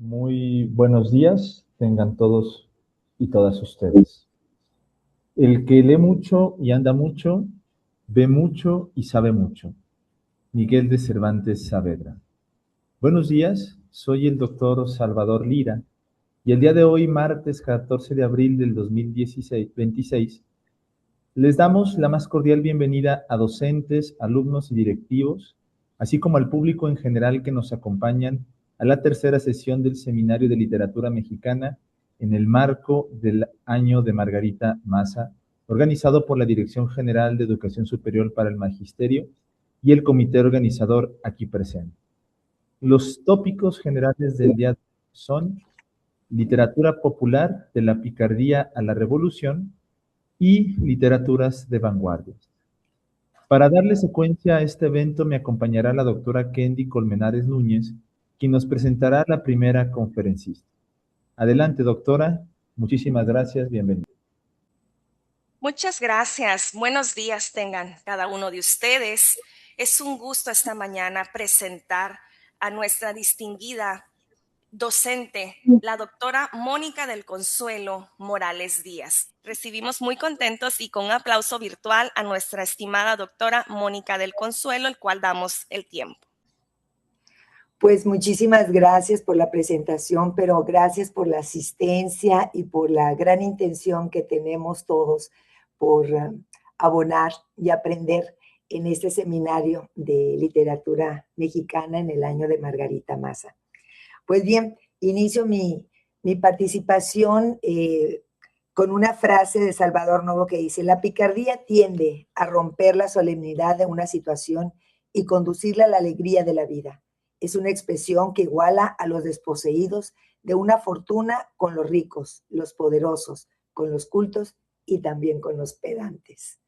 Muy buenos días, tengan todos y todas ustedes. El que lee mucho y anda mucho, ve mucho y sabe mucho. Miguel de Cervantes Saavedra. Buenos días, soy el doctor Salvador Lira y el día de hoy, martes 14 de abril del 2026, les damos la más cordial bienvenida a docentes, alumnos y directivos, así como al público en general que nos acompañan a la tercera sesión del Seminario de Literatura Mexicana en el marco del Año de Margarita Maza, organizado por la Dirección General de Educación Superior para el Magisterio y el comité organizador aquí presente. Los tópicos generales del día son literatura popular de la picardía a la revolución y literaturas de vanguardia. Para darle secuencia a este evento me acompañará la doctora Kendi Colmenares Núñez, quien nos presentará la primera conferencista. Adelante, doctora. Muchísimas gracias. Bienvenida. Muchas gracias. Buenos días tengan cada uno de ustedes. Es un gusto esta mañana presentar a nuestra distinguida docente, la doctora Mónica del Consuelo Morales Díaz. Recibimos muy contentos y con un aplauso virtual a nuestra estimada doctora Mónica del Consuelo, el cual damos el tiempo. Pues muchísimas gracias por la presentación, pero gracias por la asistencia y por la gran intención que tenemos todos por abonar y aprender en este seminario de literatura mexicana en el año de Margarita Maza. Pues bien, inicio mi participación con una frase de Salvador Novo que dice: la picardía tiende a romper la solemnidad de una situación y conducirla a la alegría de la vida. Es una expresión que iguala a los desposeídos de una fortuna con los ricos, los poderosos, con los cultos y también con los pedantes.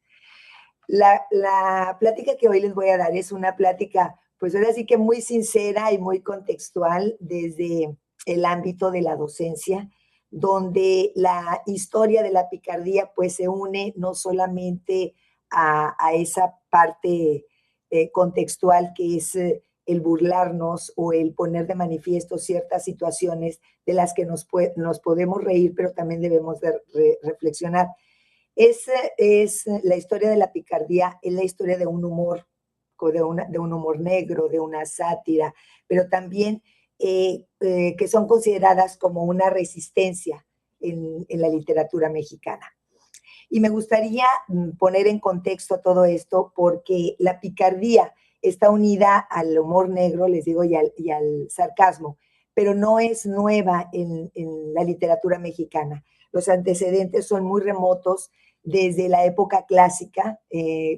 La plática que hoy les voy a dar es una plática, pues ahora sí que muy sincera y muy contextual desde el ámbito de la docencia, donde la historia de la picardía pues se une no solamente a esa parte contextual que es el burlarnos o el poner de manifiesto ciertas situaciones de las que nos podemos reír, pero también debemos de reflexionar. Es la historia de la picardía, es la historia de un humor, de un humor negro, de una sátira, pero también que son consideradas como una resistencia en la literatura mexicana. Y me gustaría poner en contexto todo esto porque la picardía está unida al humor negro, les digo, y al sarcasmo, pero no es nueva en la literatura mexicana. Los antecedentes son muy remotos desde la época clásica,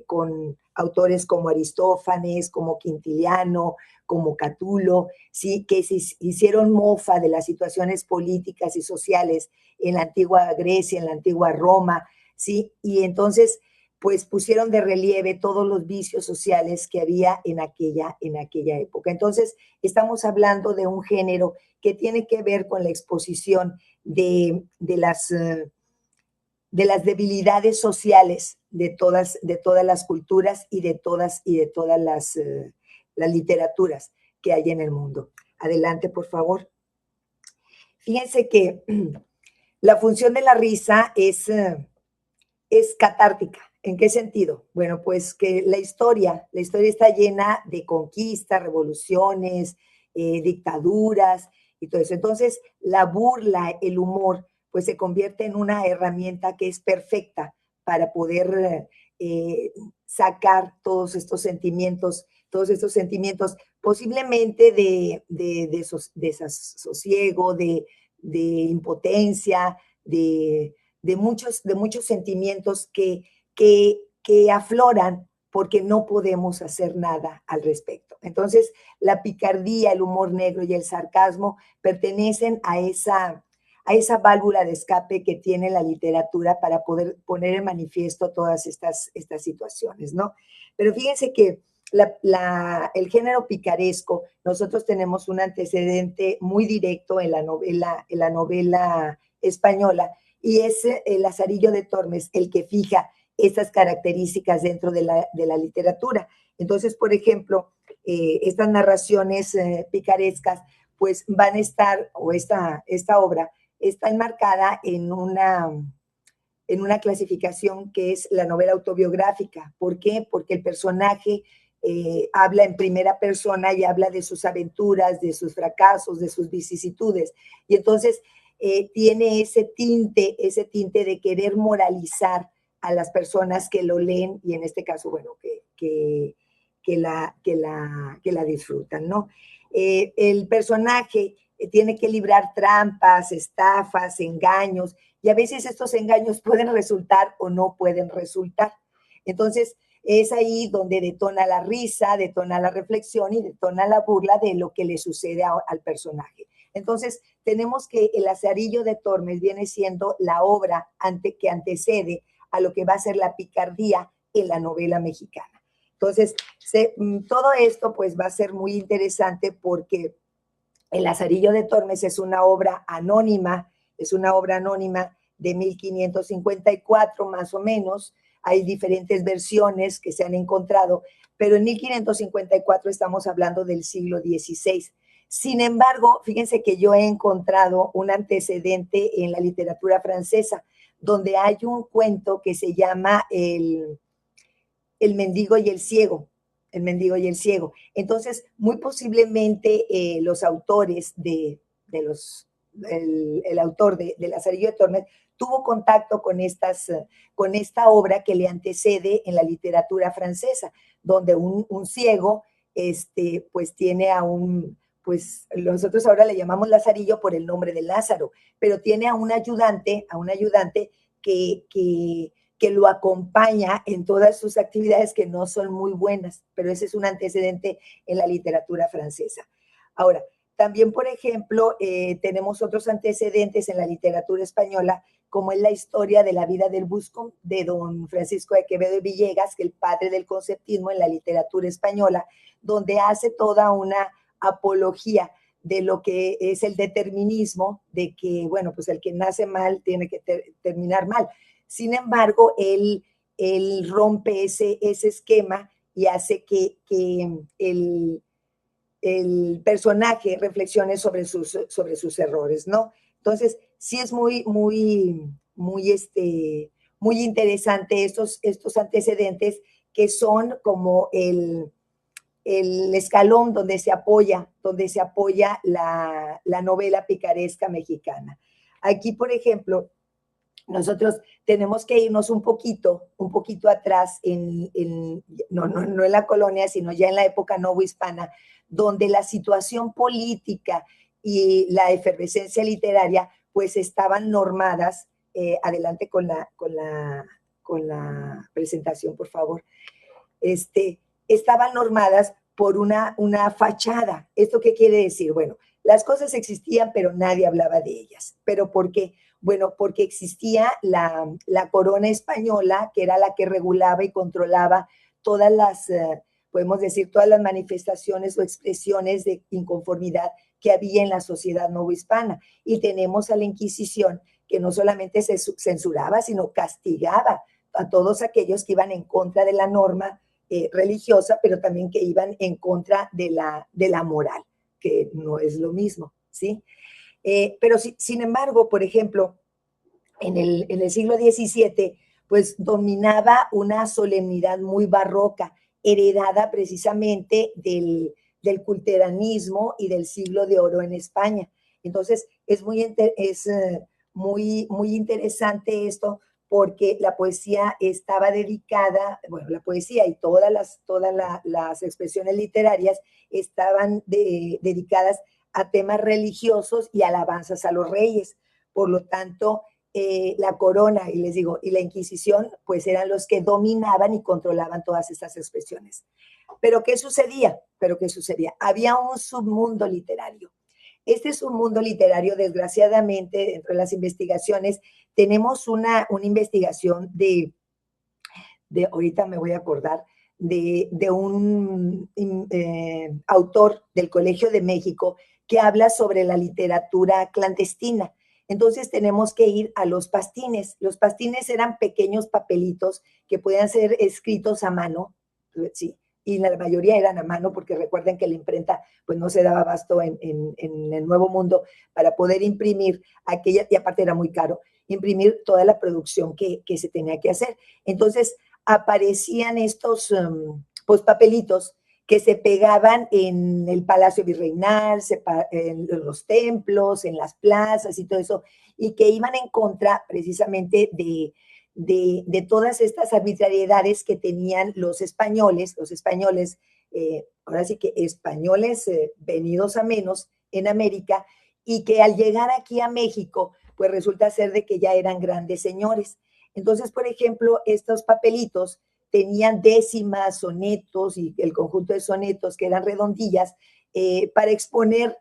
con autores como Aristófanes, como Quintiliano, como Catulo, ¿sí? Que se hicieron mofa de las situaciones políticas y sociales en la antigua Grecia, en la antigua Roma, ¿sí? Y entonces pues pusieron de relieve todos los vicios sociales que había en aquella época. Entonces, estamos hablando de un género que tiene que ver con la exposición de las debilidades sociales de todas las culturas y de todas las literaturas que hay en el mundo. Adelante, por favor. Fíjense que la función de la risa es catártica. ¿En qué sentido? Bueno, pues que la historia está llena de conquistas, revoluciones, dictaduras y todo eso. Entonces, la burla, el humor, pues se convierte en una herramienta que es perfecta para poder sacar todos estos sentimientos, posiblemente de desasosiego, de impotencia, de muchos sentimientos que afloran porque no podemos hacer nada al respecto. Entonces, la picardía, el humor negro y el sarcasmo pertenecen a esa válvula de escape que tiene la literatura para poder poner en manifiesto todas estas situaciones, ¿no? Pero fíjense que el género picaresco, nosotros tenemos un antecedente muy directo en la novela española, y es el Lazarillo de Tormes el que fija estas características dentro de la literatura. Entonces, por ejemplo, estas narraciones picarescas pues van a estar, o esta obra está enmarcada en una clasificación que es la novela autobiográfica. ¿Por qué? Porque el personaje habla en primera persona y habla de sus aventuras, de sus fracasos, de sus vicisitudes. Y entonces tiene ese tinte de querer moralizar a las personas que lo leen y en este caso, bueno, que la disfrutan, ¿no? El personaje tiene que librar trampas, estafas, engaños, y a veces estos engaños pueden resultar o no pueden resultar. Entonces, es ahí donde detona la risa, detona la reflexión y detona la burla de lo que le sucede al personaje. Entonces, tenemos que El Lazarillo de Tormes viene siendo la obra que antecede a lo que va a ser la picardía en la novela mexicana. Entonces, todo esto pues va a ser muy interesante porque El Lazarillo de Tormes es una obra anónima, de 1554 más o menos. Hay diferentes versiones que se han encontrado, pero en 1554 estamos hablando del siglo XVI. Sin embargo, fíjense que yo he encontrado un antecedente en la literatura francesa, donde hay un cuento que se llama El mendigo y el ciego. El mendigo y el ciego. Entonces, muy posiblemente los autores el autor de Lazarillo de Tormes tuvo contacto con esta obra que le antecede en la literatura francesa, donde un ciego pues tiene pues nosotros ahora le llamamos Lazarillo por el nombre de Lázaro, pero tiene a un ayudante que lo acompaña en todas sus actividades que no son muy buenas, pero ese es un antecedente en la literatura francesa. Ahora, también, por ejemplo, tenemos otros antecedentes en la literatura española, como es la historia de la vida del Buscón de don Francisco de Quevedo y Villegas, que es el padre del conceptismo en la literatura española, donde hace toda una apología de lo que es el determinismo, de que, bueno, pues el que nace mal tiene que terminar mal. Sin embargo, él rompe ese esquema y hace que el personaje reflexione sobre sus errores, ¿no? Entonces, sí es muy interesante estos antecedentes que son como el escalón donde se apoya la novela picaresca mexicana. Aquí, por ejemplo, nosotros tenemos que irnos un poquito atrás, no en la colonia, sino ya en la época novohispana, donde la situación política y la efervescencia literaria pues estaban normadas. Adelante con la presentación, por favor. Estaban normadas por una fachada. ¿Esto qué quiere decir? Bueno, las cosas existían, pero nadie hablaba de ellas. ¿Pero por qué? Bueno, porque existía la corona española, que era la que regulaba y controlaba todas podemos decir, todas las manifestaciones o expresiones de inconformidad que había en la sociedad novohispana. Y tenemos a la Inquisición, que no solamente se censuraba, sino castigaba a todos aquellos que iban en contra de la norma religiosa, pero también que iban en contra de la moral, que no es lo mismo, ¿sí? Pero sin embargo, por ejemplo, en el siglo XVII, pues dominaba una solemnidad muy barroca, heredada precisamente del culteranismo y del siglo de oro en España. Entonces, es muy interesante esto, porque la poesía estaba dedicada, bueno, la poesía y todas las expresiones literarias estaban dedicadas a temas religiosos y alabanzas a los reyes. Por lo tanto, la corona, y les digo, y la Inquisición, pues eran los que dominaban y controlaban todas estas expresiones. ¿Pero qué sucedía? Había un submundo literario. Este submundo literario, desgraciadamente, dentro de las investigaciones, tenemos una investigación de ahorita me voy a acordar, de un autor del Colegio de México que habla sobre la literatura clandestina. Entonces tenemos que ir a los pastines. Los pastines eran pequeños papelitos que podían ser escritos a mano, ¿sí? y la mayoría eran a mano, porque recuerden que la imprenta pues no se daba abasto en el Nuevo Mundo para poder imprimir aquella, y aparte era muy caro, imprimir toda la producción que se tenía que hacer. Entonces aparecían estos pues papelitos que se pegaban en el Palacio Virreinal, en los templos, en las plazas y todo eso, y que iban en contra precisamente de todas estas arbitrariedades que tenían los españoles, ahora sí que españoles venidos a menos en América, y que al llegar aquí a México, pues resulta ser de que ya eran grandes señores. Entonces, por ejemplo, estos papelitos tenían décimas, sonetos y el conjunto de sonetos que eran redondillas para exponer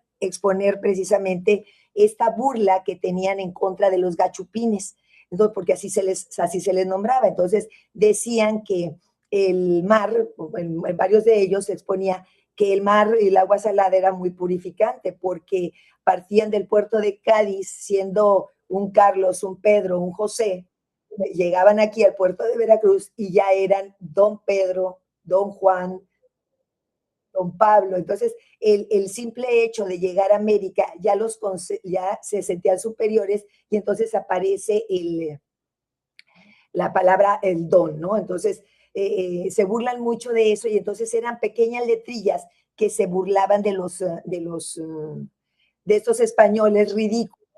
precisamente esta burla que tenían en contra de los gachupines. Entonces, porque así se les nombraba. Entonces decían que el mar, en varios de ellos se exponía que el mar y el agua salada era muy purificante, porque partían del puerto de Cádiz siendo un Carlos, un Pedro, un José, llegaban aquí al puerto de Veracruz y ya eran don Pedro, don Juan, don Pablo. Entonces, el simple hecho de llegar a América ya se sentían superiores, y entonces aparece la palabra el don, ¿no? Entonces, se burlan mucho de eso, y entonces eran pequeñas letrillas que se burlaban de estos españoles ridículos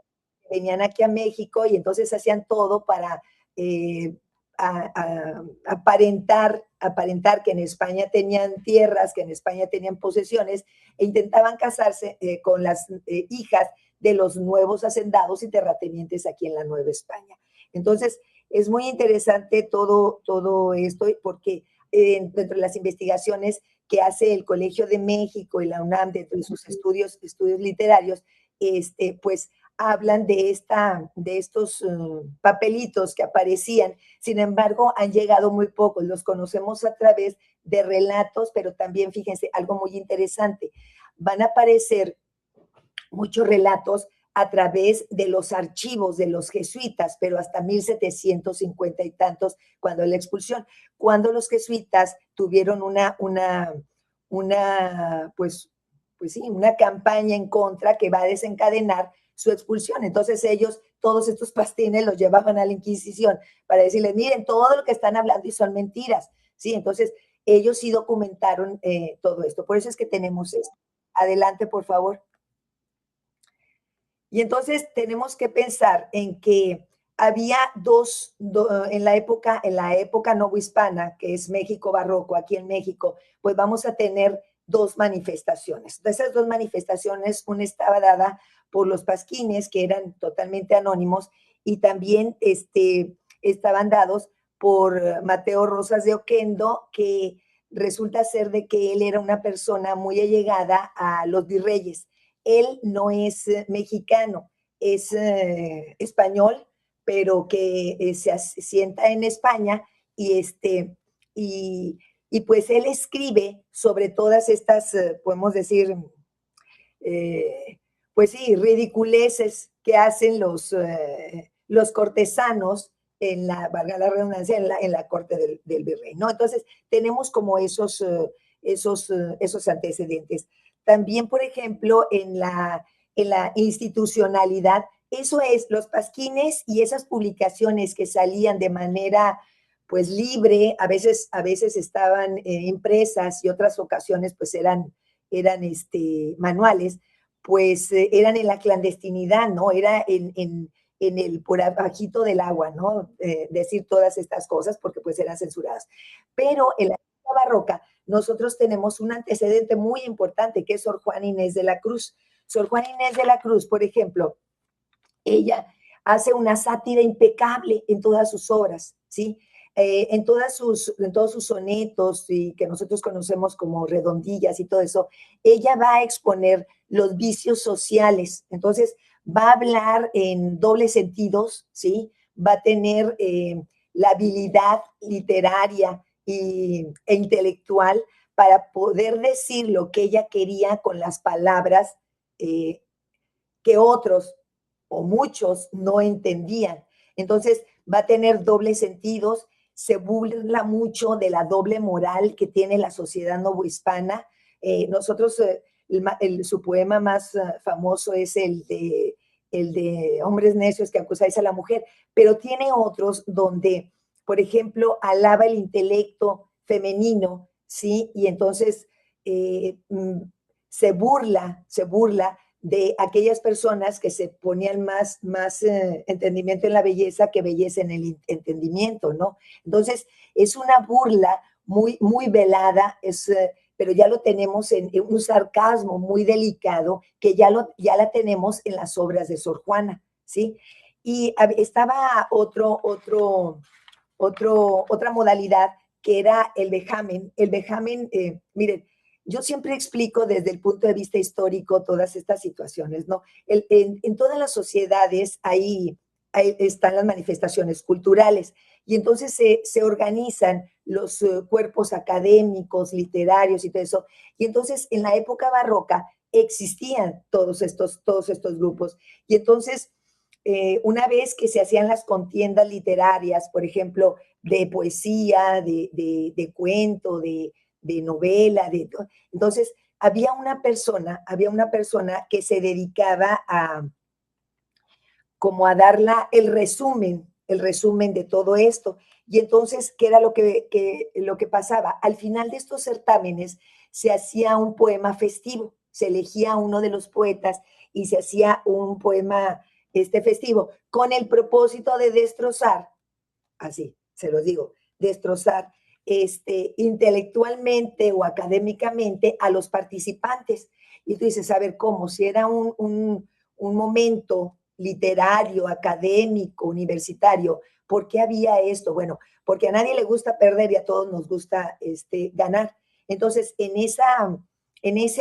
que venían aquí a México, y entonces hacían todo para aparentar que en España tenían tierras, que en España tenían posesiones, e intentaban casarse con las hijas de los nuevos hacendados y terratenientes aquí en la Nueva España. Entonces, es muy interesante todo esto, porque dentro de las investigaciones que hace el Colegio de México y la UNAM, dentro de sus estudios literarios, pues hablan de estos papelitos que aparecían. Sin embargo, han llegado muy pocos, los conocemos a través de relatos, pero también, fíjense, algo muy interesante, van a aparecer muchos relatos a través de los archivos de los jesuitas, pero hasta 1750 y tantos, cuando la expulsión, cuando los jesuitas tuvieron pues sí, una campaña en contra que va a desencadenar su expulsión. Entonces ellos, todos estos pastines los llevaban a la Inquisición para decirles, miren, todo lo que están hablando y son mentiras, ¿sí? Entonces ellos sí documentaron todo esto. Por eso es que tenemos esto. Adelante, por favor. Y entonces tenemos que pensar en que había en la época novohispana, que es México barroco, aquí en México, pues vamos a tener dos manifestaciones. De esas dos manifestaciones, una estaba dada por los pasquines, que eran totalmente anónimos, y también estaban dados por Mateo Rosas de Oquendo, que resulta ser de que él era una persona muy allegada a los virreyes. Él no es mexicano, es español, pero que se asienta en España, y pues él escribe sobre todas estas, podemos decir, pues sí, ridiculeces que hacen los cortesanos valga la redundancia, en la corte del virrey, ¿no? Entonces, tenemos como esos antecedentes. También, por ejemplo, en la institucionalidad, eso es, los pasquines y esas publicaciones que salían de manera pues libre, a veces estaban impresas, y otras ocasiones pues eran manuales, pues eran en la clandestinidad, ¿no? Era en el por abajito del agua, ¿no? Decir todas estas cosas, porque pues eran censuradas. Pero en la época barroca nosotros tenemos un antecedente muy importante, que es Sor Juana Inés de la Cruz. Sor Juana Inés de la Cruz, por ejemplo, ella hace una sátira impecable en todas sus obras, ¿sí? En todos sus sonetos, y que nosotros conocemos como redondillas y todo eso, ella va a exponer los vicios sociales. Entonces, va a hablar en dobles sentidos, ¿sí? Va a tener la habilidad literaria e intelectual para poder decir lo que ella quería con las palabras que otros o muchos no entendían. Entonces, va a tener dobles sentidos. se burla mucho de la doble moral que tiene la sociedad novohispana. Su poema más famoso es el de Hombres necios que acusáis a la mujer, pero tiene otros donde, por ejemplo, alaba el intelecto femenino, ¿sí? Y entonces se burla de aquellas personas que se ponían más entendimiento en la belleza que belleza en el entendimiento, ¿no? Entonces, es una burla muy, muy velada, pero ya lo tenemos en un sarcasmo muy delicado que ya la tenemos en las obras de Sor Juana, ¿sí? Y estaba otra modalidad que era el vejamen. El vejamen, miren, yo siempre explico desde el punto de vista histórico todas estas situaciones, ¿no? En todas las sociedades ahí están las manifestaciones culturales y entonces se organizan los cuerpos académicos, literarios y todo eso. Y entonces en la época barroca existían todos estos grupos. Y entonces, una vez que se hacían las contiendas literarias, por ejemplo, de poesía, de cuento, de novela, entonces había una persona que se dedicaba a como a dar el resumen de todo esto. Y entonces, ¿qué era lo que pasaba? Al final de estos certámenes se hacía un poema festivo, se elegía uno de los poetas y se hacía un poema festivo, con el propósito de destrozar, así se los digo, destrozar intelectualmente o académicamente a los participantes. Y tú dices, a ver, ¿cómo? Si era un momento literario, académico, universitario, ¿por qué había esto? Bueno, porque a nadie le gusta perder y a todos nos gusta ganar. Entonces, en ese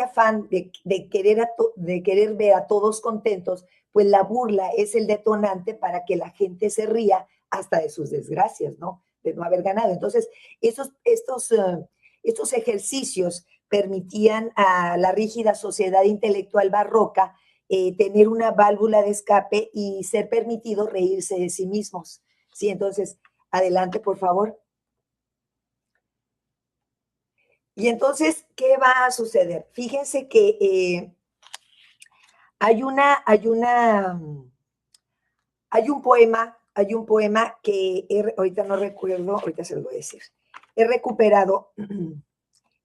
afán de querer ver a todos contentos, pues la burla es el detonante para que la gente se ría hasta de sus desgracias, ¿no? De no haber ganado. Entonces, estos ejercicios permitían a la rígida sociedad intelectual barroca tener una válvula de escape y ser permitido reírse de sí mismos. Sí, entonces, adelante, por favor. Y entonces, ¿qué va a suceder? Fíjense que hay un poema que ahorita no recuerdo, ahorita se lo voy a decir. He recuperado,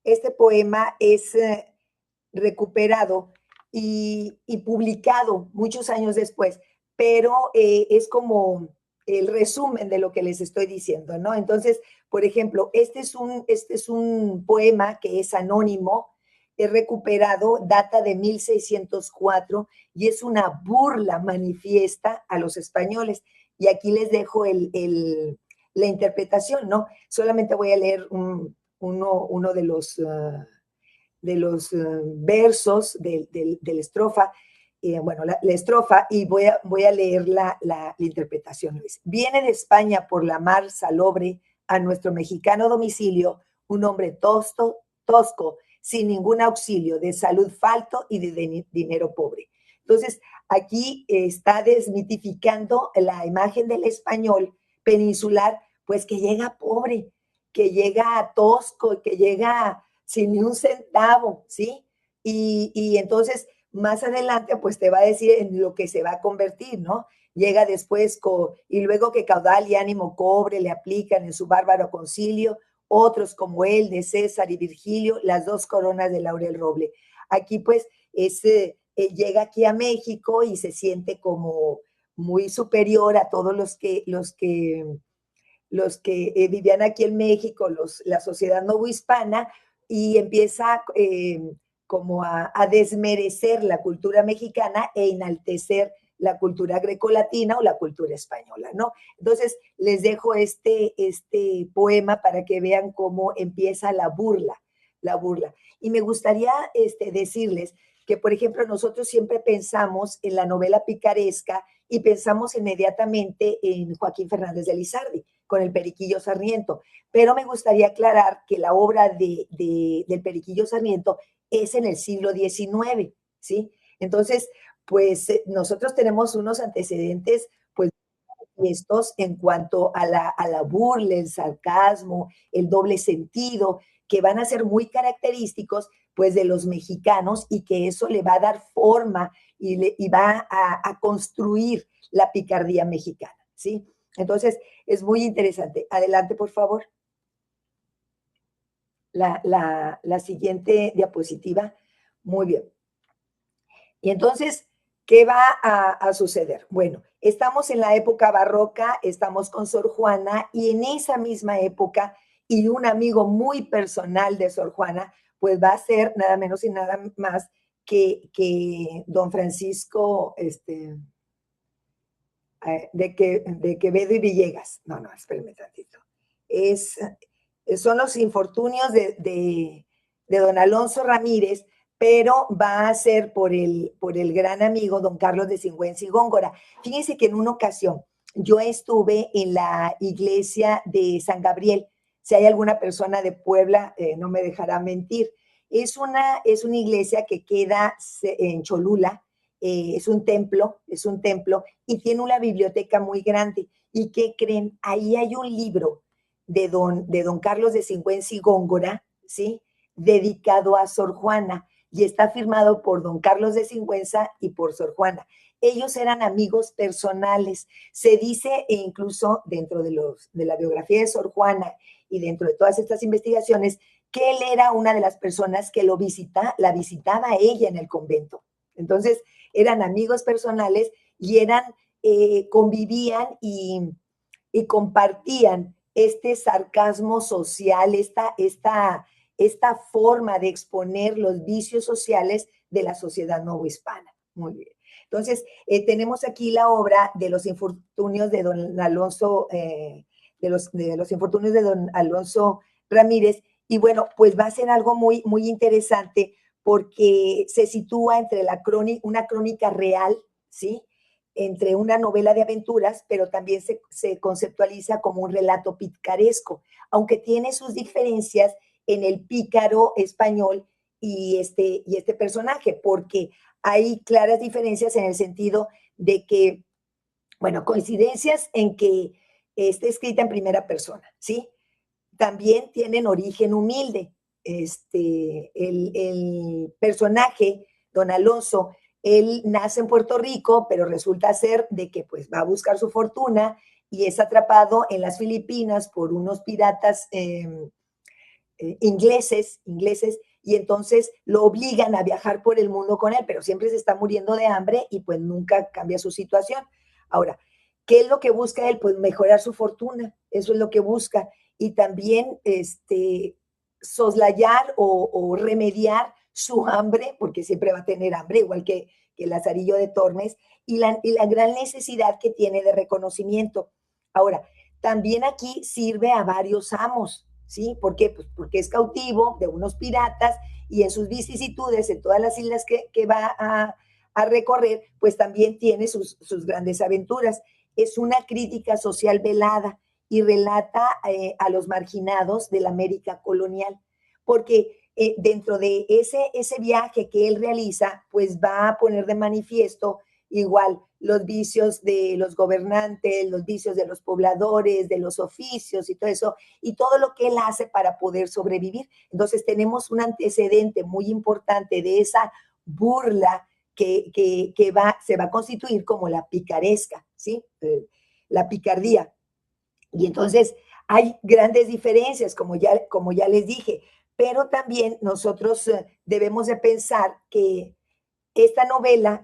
este poema es recuperado y publicado muchos años después, pero es como el resumen de lo que les estoy diciendo, ¿no? Entonces, por ejemplo, este es un poema que es anónimo, es recuperado, data de 1604 y es una burla manifiesta a los españoles. Y aquí les dejo la interpretación, ¿no? Solamente voy a leer uno de los versos de la estrofa, la estrofa, y voy a leer la interpretación. Viene de España por la mar salobre a nuestro mexicano domicilio un hombre tosco, sin ningún auxilio, de salud falto y de dinero pobre. Entonces, aquí está desmitificando la imagen del español peninsular, pues que llega pobre, que llega tosco, que llega sin ni un centavo, ¿sí? Y entonces, más adelante, pues te va a decir en lo que se va a convertir, ¿no? Llega después, y luego que caudal y ánimo cobre le aplican en su bárbaro concilio, otros como él, de César y Virgilio, las dos coronas de laurel roble. Aquí, pues, llega aquí a México y se siente como muy superior a todos los que vivían aquí en México, la sociedad novohispana, y empieza como a desmerecer la cultura mexicana e enaltecer la cultura grecolatina o la cultura española, ¿no? Entonces, les dejo este poema para que vean cómo empieza la burla. Y me gustaría decirles que, por ejemplo, nosotros siempre pensamos en la novela picaresca y pensamos inmediatamente en Joaquín Fernández de Lizardi, con el Periquillo Sarmiento. Pero me gustaría aclarar que la obra del Periquillo Sarmiento es en el siglo XIX, ¿sí? Entonces, pues nosotros tenemos unos antecedentes, pues, manifiestos en cuanto a la burla, el sarcasmo, el doble sentido, que van a ser muy característicos pues de los mexicanos y que eso le va a dar forma y va a construir la picardía mexicana, ¿sí? Entonces, es muy interesante. Adelante, por favor. La siguiente diapositiva. Muy bien. Y entonces, ¿qué va a suceder? Bueno, estamos en la época barroca, estamos con Sor Juana, y en esa misma época, y un amigo muy personal de Sor Juana, pues va a ser nada menos y nada más que don Francisco, de Quevedo y Villegas. No, espérenme tantito. Son los infortunios de don Alonso Ramírez, pero va a ser por el gran amigo don Carlos de Sigüenza y Góngora. Fíjense que en una ocasión yo estuve en la iglesia de San Gabriel. Si hay alguna persona de Puebla, no me dejará mentir. Es una iglesia que queda en Cholula. Es un templo y tiene una biblioteca muy grande. ¿Y qué creen? Ahí hay un libro de don Carlos de Sigüenza y Góngora, ¿sí? Dedicado a Sor Juana, y está firmado por don Carlos de Sigüenza y por Sor Juana. Ellos eran amigos personales. Se dice, e incluso dentro de la biografía de Sor Juana y dentro de todas estas investigaciones, que él era una de las personas que la visitaba a ella en el convento. Entonces, eran amigos personales y convivían y compartían este sarcasmo social, esta forma de exponer los vicios sociales de la sociedad novohispana. Muy bien. Entonces, tenemos aquí la obra de los infortunios de don Alonso, de los infortunios de don Alonso Ramírez, y bueno, pues va a ser algo muy, muy interesante porque se sitúa entre una crónica real, ¿sí?, entre una novela de aventuras, pero también se conceptualiza como un relato picaresco, aunque tiene sus diferencias en el pícaro español y este personaje, porque hay claras diferencias en el sentido de que, bueno, coincidencias en que está escrita en primera persona, ¿sí? También tienen origen humilde. El personaje, don Alonso, él nace en Puerto Rico, pero resulta ser de que pues va a buscar su fortuna y es atrapado en las Filipinas por unos piratas ingleses, y entonces lo obligan a viajar por el mundo con él, pero siempre se está muriendo de hambre y pues nunca cambia su situación. Ahora, ¿qué es lo que busca él? Pues mejorar su fortuna, eso es lo que busca, y también soslayar o remediar su hambre, porque siempre va a tener hambre, igual que Lazarillo de Tormes, y la gran necesidad que tiene de reconocimiento. Ahora, también aquí sirve a varios amos, ¿sí? ¿Por qué? Pues porque es cautivo de unos piratas y en sus vicisitudes, en todas las islas que va a recorrer, pues también tiene sus grandes aventuras. Es una crítica social velada y relata a los marginados de la América colonial, porque dentro de ese viaje que él realiza, pues va a poner de manifiesto igual los vicios de los gobernantes, los vicios de los pobladores, de los oficios y todo eso, y todo lo que él hace para poder sobrevivir. Entonces tenemos un antecedente muy importante de esa burla que se va a constituir como la picaresca, ¿sí? La picardía. Y entonces hay grandes diferencias, como ya les dije, pero también nosotros debemos de pensar que esta novela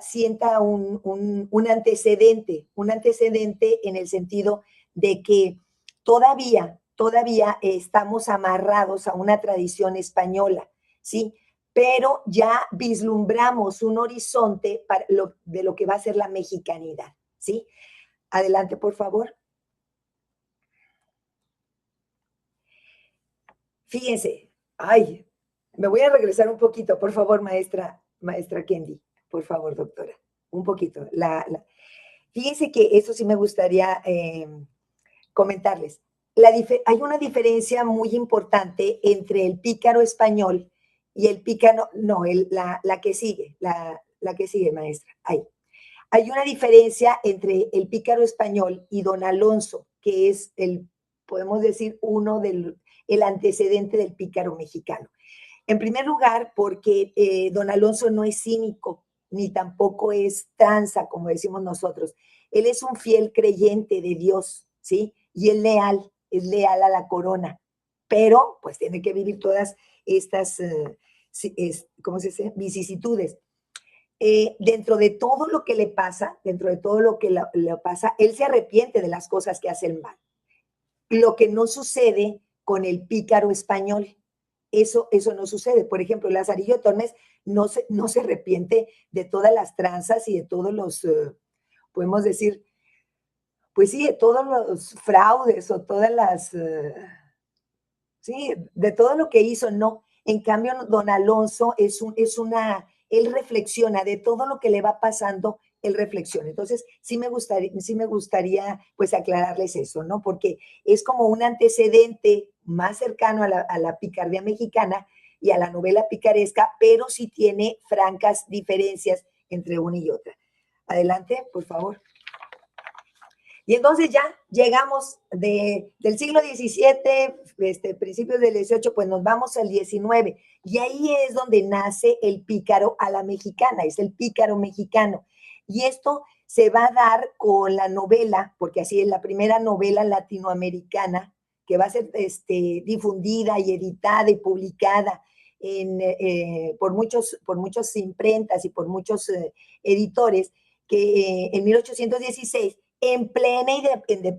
sienta un antecedente en el sentido de que todavía estamos amarrados a una tradición española, ¿sí? Pero ya vislumbramos un horizonte de lo que va a ser la mexicanidad, ¿sí? Adelante, por favor. Fíjense, me voy a regresar un poquito, por favor, maestra Kendi, por favor, doctora, un poquito. Fíjense que eso sí me gustaría comentarles. Hay una diferencia muy importante entre el pícaro español y el pícaro, no, la que sigue, maestra, ahí. hay una diferencia entre el pícaro español y don Alonso, que es podemos decir, el antecedente del pícaro mexicano. En primer lugar, porque don Alonso no es cínico, ni tampoco es tranza, como decimos nosotros. Él es un fiel creyente de Dios, ¿sí? Y es leal a la corona, pero pues tiene que vivir todas estas, ¿cómo se dice? Vicisitudes. Dentro de todo lo que le pasa, le pasa, él se arrepiente de las cosas que hace el mal. Lo que no sucede con el pícaro español. Eso no sucede. Por ejemplo, Lazarillo de Tormes no se arrepiente de todas las tranzas y de todos los, podemos decir, pues sí, de todos los fraudes o todas las, sí, de todo lo que hizo, no. En cambio, don Alonso él reflexiona de todo lo que le va pasando, él reflexiona. Entonces, sí me gustaría pues aclararles eso, ¿no? Porque es como un antecedente más cercano a la picardía mexicana y a la novela picaresca, pero sí tiene francas diferencias entre una y otra. Adelante, por favor. Y entonces ya llegamos del siglo XVII, principios del XVIII, pues nos vamos al XIX. Y ahí es donde nace el pícaro a la mexicana, es el pícaro mexicano. Y esto se va a dar con la novela, porque así es la primera novela latinoamericana que va a ser difundida y editada y publicada por muchos imprentas y por muchos editores, que en 1816, en plena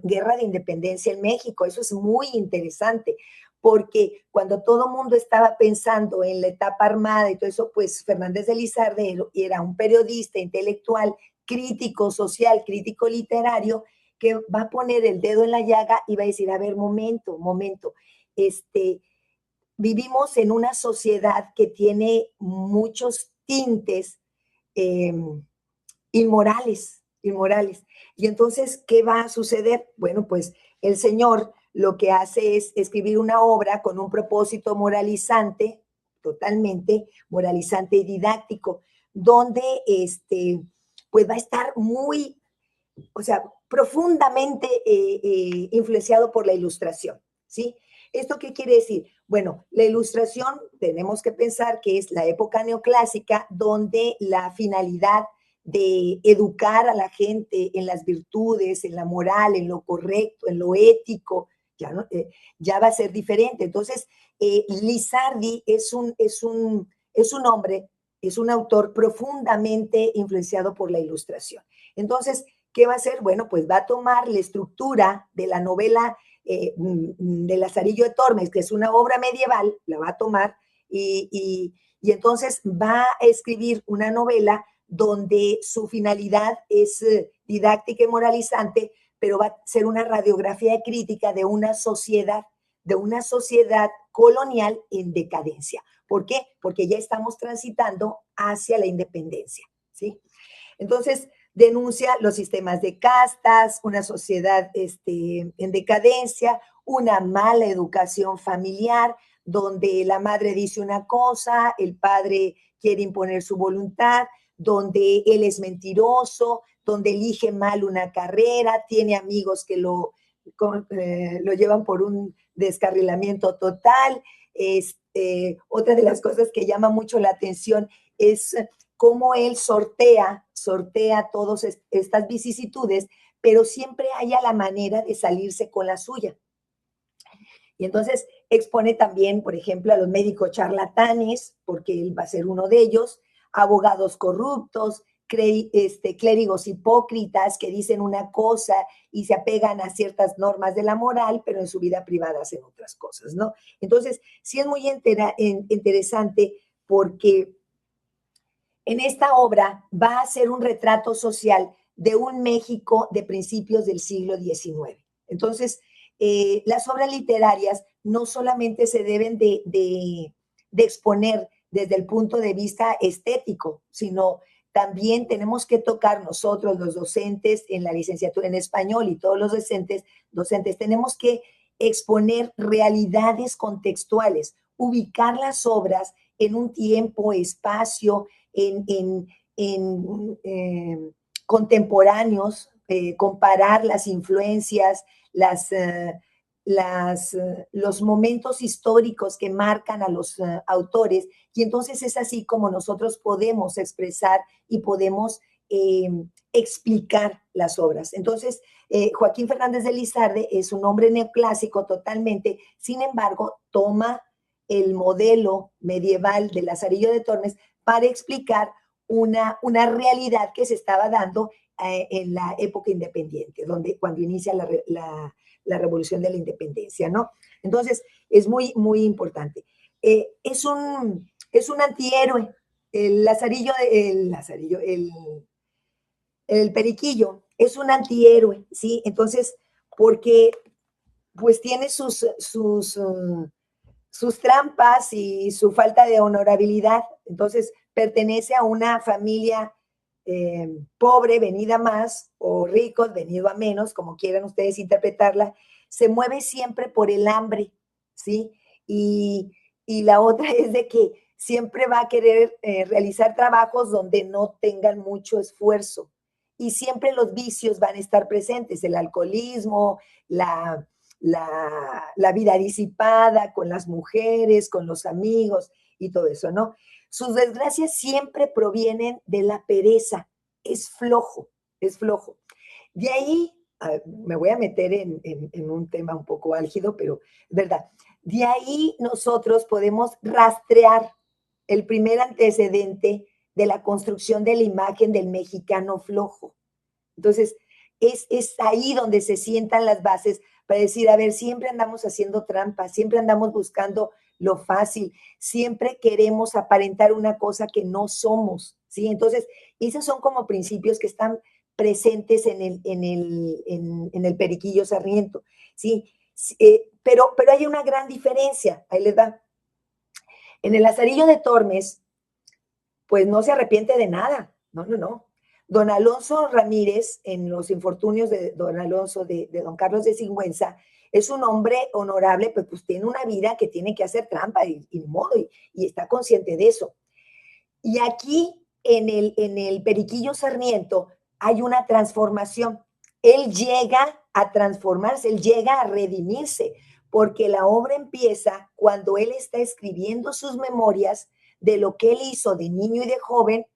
guerra de independencia en México. Eso es muy interesante, porque cuando todo el mundo estaba pensando en la etapa armada y todo eso, pues Fernández de Lizarde era un periodista intelectual, crítico social, crítico literario, que va a poner el dedo en la llaga y va a decir, a ver, momento, vivimos en una sociedad que tiene muchos tintes inmorales. Y entonces, ¿qué va a suceder? Bueno, pues el señor lo que hace es escribir una obra con un propósito moralizante, totalmente moralizante y didáctico, donde pues va a estar profundamente influenciado por la ilustración, ¿sí? ¿Esto qué quiere decir? Bueno, la ilustración tenemos que pensar que es la época neoclásica, donde la finalidad de educar a la gente en las virtudes, en la moral, en lo correcto, en lo ético, ya va a ser diferente. Entonces, Lizardi es un hombre, es un autor profundamente influenciado por la ilustración. Entonces, ¿qué va a hacer? Bueno, pues va a tomar la estructura de la novela de Lazarillo de Tormes, que es una obra medieval, la va a tomar y entonces va a escribir una novela donde su finalidad es didáctica y moralizante, pero va a ser una radiografía crítica de una sociedad colonial en decadencia. ¿Por qué? Porque ya estamos transitando hacia la independencia, ¿sí? Entonces, denuncia los sistemas de castas, una sociedad en decadencia, una mala educación familiar, donde la madre dice una cosa, el padre quiere imponer su voluntad, donde él es mentiroso, donde elige mal una carrera, tiene amigos que lo llevan por un descarrilamiento total. Otra de las cosas que llama mucho la atención es cómo él sortea todas estas vicisitudes, pero siempre haya la manera de salirse con la suya. Y entonces expone también, por ejemplo, a los médicos charlatanes, porque él va a ser uno de ellos, abogados corruptos, clérigos hipócritas que dicen una cosa y se apegan a ciertas normas de la moral, pero en su vida privada hacen otras cosas, ¿no? Entonces, sí es muy interesante porque en esta obra va a ser un retrato social de un México de principios del siglo XIX. Entonces, las obras literarias no solamente se deben de exponer desde el punto de vista estético, sino también tenemos que tocar nosotros, los docentes en la licenciatura en español y todos los docentes tenemos que exponer realidades contextuales, ubicar las obras en un tiempo, espacio, contemporáneos, comparar las influencias, los momentos históricos que marcan a los autores, y entonces es así como nosotros podemos expresar y podemos explicar las obras. Entonces, Joaquín Fernández de Lizarde es un hombre neoclásico totalmente, sin embargo, toma el modelo medieval de Lazarillo de Tormes para explicar una realidad que se estaba dando en la época independiente, cuando inicia la Revolución de la Independencia, ¿no? Entonces, es muy, muy importante. Es un antihéroe. El Periquillo es un antihéroe, ¿sí? Entonces, porque pues tiene sus trampas y su falta de honorabilidad. Entonces, pertenece a una familia pobre, venida más, o ricos, venido a menos, como quieran ustedes interpretarla. Se mueve siempre por el hambre, ¿sí? Y la otra es de que siempre va a querer realizar trabajos donde no tengan mucho esfuerzo. Y siempre los vicios van a estar presentes, el alcoholismo, la vida disipada con las mujeres, con los amigos y todo eso, ¿no? Sus desgracias siempre provienen de la pereza. Es flojo, es flojo. De ahí, me voy a meter en un tema un poco álgido, pero es verdad. De ahí nosotros podemos rastrear el primer antecedente de la construcción de la imagen del mexicano flojo. Entonces, es ahí donde se sientan las bases para decir, a ver, siempre andamos haciendo trampas, siempre andamos buscando lo fácil, siempre queremos aparentar una cosa que no somos, ¿sí? Entonces, esos son como principios que están presentes en el Periquillo Sarmiento, ¿sí? Pero hay una gran diferencia, ahí les va. En el Lazarillo de Tormes, pues no se arrepiente de nada, no. Don Alonso Ramírez, en los infortunios de don Alonso, de don Carlos de Sigüenza, es un hombre honorable, pues tiene una vida que tiene que hacer trampa y modo, y está consciente de eso. Y aquí, en el Periquillo Sarmiento, hay una transformación. Él llega a transformarse, él llega a redimirse, porque la obra empieza cuando él está escribiendo sus memorias de lo que él hizo de niño y de joven,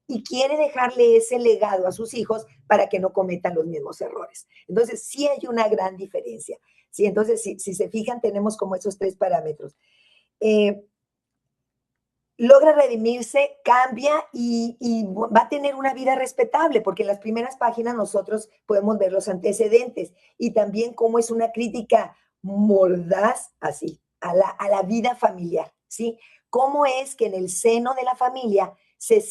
y quiere dejarle ese legado a sus hijos para que no cometan los mismos errores. Entonces, sí hay una gran diferencia. Sí, entonces, si se fijan, tenemos como esos tres parámetros. Logra redimirse, cambia y va a tener una vida respetable, porque en las primeras páginas nosotros podemos ver los antecedentes y también cómo es una crítica mordaz así a la vida familiar, ¿sí? Cómo es que en el seno de la familia se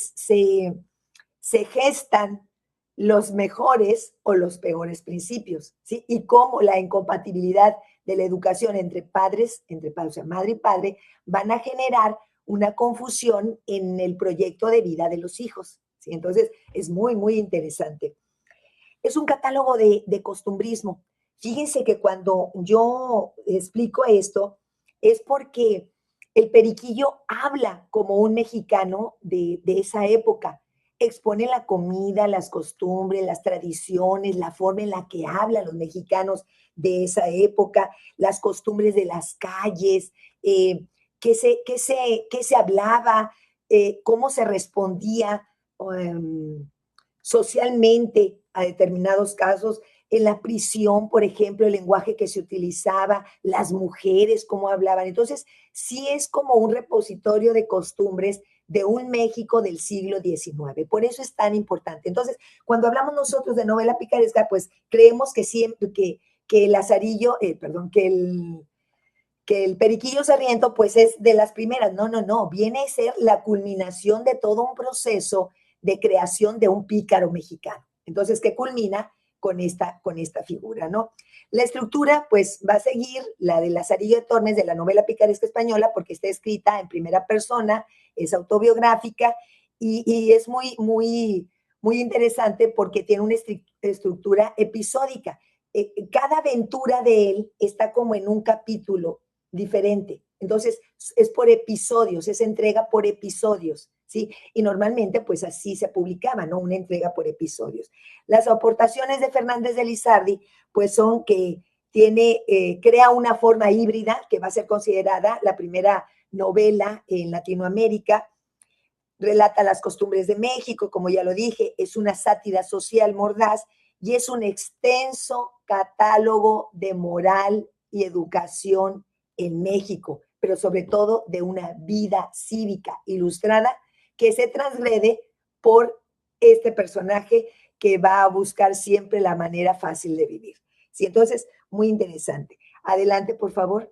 gestan los mejores o los peores principios, ¿sí? Y cómo la incompatibilidad de la educación entre padres, o sea, madre y padre, van a generar una confusión en el proyecto de vida de los hijos, ¿sí? Entonces, es muy, muy interesante. Es un catálogo de costumbrismo. Fíjense que cuando yo explico esto, es porque el Periquillo habla como un mexicano de esa época. Expone la comida, las costumbres, las tradiciones, la forma en la que hablan los mexicanos de esa época, las costumbres de las calles, qué se hablaba, cómo se respondía socialmente a determinados casos. En la prisión, por ejemplo, el lenguaje que se utilizaba, las mujeres, cómo hablaban. Entonces, sí es como un repositorio de costumbres de un México del siglo XIX. Por eso es tan importante. Entonces, cuando hablamos nosotros de novela picaresca, pues creemos que siempre que Lazarillo, que el Periquillo Sarmiento, pues es de las primeras. No. Viene a ser la culminación de todo un proceso de creación de un pícaro mexicano. Entonces, ¿qué culmina con esta figura, ¿no? La estructura, pues, va a seguir la de Lazarillo de Tormes, de la novela picaresca española, porque está escrita en primera persona, es autobiográfica y es muy, muy, muy interesante porque tiene una estructura episódica. Cada aventura de él está como en un capítulo diferente. Entonces, es por episodios, es entrega por episodios, ¿sí? Y normalmente, pues así se publicaba, ¿no? Una entrega por episodios. Las aportaciones de Fernández de Lizardi, pues son que crea una forma híbrida que va a ser considerada la primera novela en Latinoamérica. Relata las costumbres de México, como ya lo dije, es una sátira social mordaz y es un extenso catálogo de moral y educación en México, pero sobre todo de una vida cívica ilustrada que se transgrede por este personaje que va a buscar siempre la manera fácil de vivir. Sí, entonces, muy interesante. Adelante, por favor.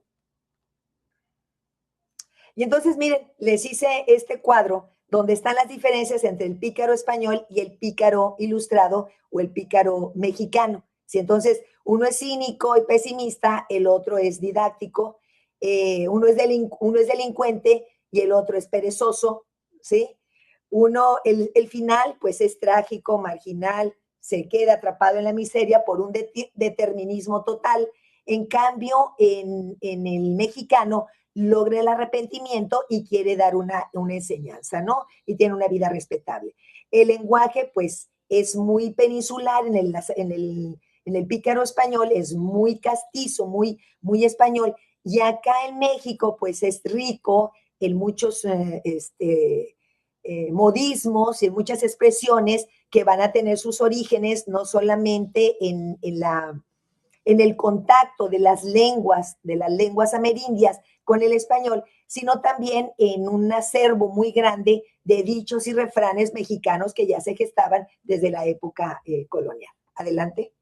Y entonces, miren, les hice este cuadro donde están las diferencias entre el pícaro español y el pícaro ilustrado o el pícaro mexicano. Si entonces uno es cínico y pesimista, el otro es didáctico, uno es delincuente y el otro es perezoso, ¿sí? El final, pues es trágico, marginal, se queda atrapado en la miseria por un determinismo total. En cambio, en el mexicano, logra el arrepentimiento y quiere dar una enseñanza, ¿no? Y tiene una vida respetable. El lenguaje, pues, es muy peninsular en el pícaro español, es muy castizo, muy español. Y acá en México, pues, es rico en muchos modismos y en muchas expresiones que van a tener sus orígenes no solamente en el contacto de las lenguas amerindias con el español, sino también en un acervo muy grande de dichos y refranes mexicanos que ya se gestaban desde la época colonial. Adelante.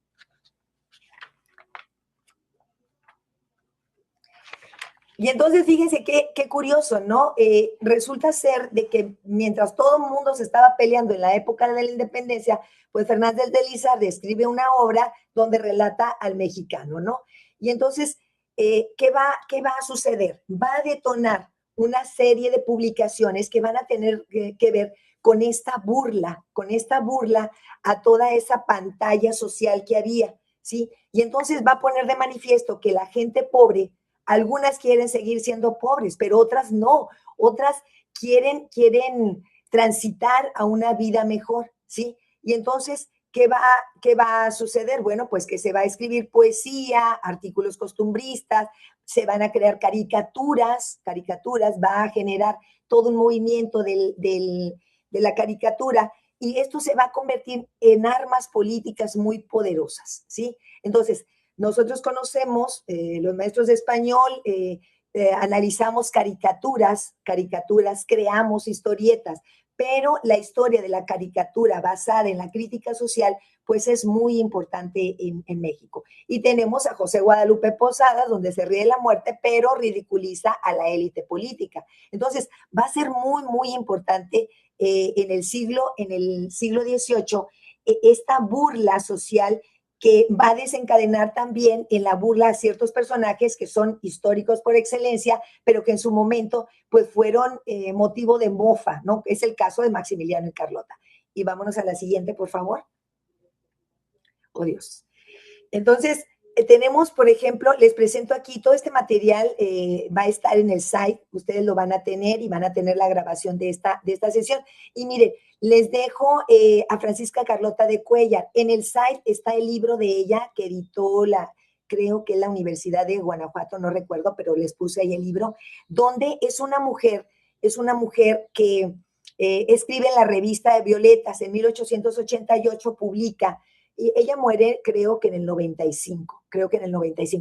Y entonces fíjense qué curioso, ¿no? Resulta ser de que mientras todo el mundo se estaba peleando en la época de la independencia, pues Fernández de Lizardi escribe una obra donde relata al mexicano, ¿no? Y entonces, ¿qué va a suceder? Va a detonar una serie de publicaciones que van a tener que ver con esta burla a toda esa pantalla social que había, ¿sí? Y entonces va a poner de manifiesto que la gente pobre, algunas quieren seguir siendo pobres, pero otras no. Otras quieren transitar a una vida mejor, ¿sí? Y entonces, ¿qué va a suceder? Bueno, pues que se va a escribir poesía, artículos costumbristas, se van a crear caricaturas, va a generar todo un movimiento de la caricatura y esto se va a convertir en armas políticas muy poderosas, ¿sí? Entonces, nosotros conocemos, los maestros de español, analizamos caricaturas, creamos historietas, pero la historia de la caricatura basada en la crítica social, pues es muy importante en México. Y tenemos a José Guadalupe Posadas, donde se ríe de la muerte, pero ridiculiza a la élite política. Entonces, va a ser muy importante en el siglo XVIII esta burla social que va a desencadenar también en la burla a ciertos personajes que son históricos por excelencia, pero que en su momento pues fueron motivo de mofa, ¿no? Es el caso de Maximiliano y Carlota. Y vámonos a la siguiente, por favor. Oh, Dios. Entonces, tenemos, por ejemplo, les presento aquí, todo este material va a estar en el site, ustedes lo van a tener y van a tener la grabación de esta sesión. Y miren, les dejo a Francisca Carlota de Cuéllar. En el site está el libro de ella que editó creo que la Universidad de Guanajuato, no recuerdo, pero les puse ahí el libro, donde es una mujer que escribe en la revista de Violetas, en 1888 publica. Y ella muere, creo que en el 95.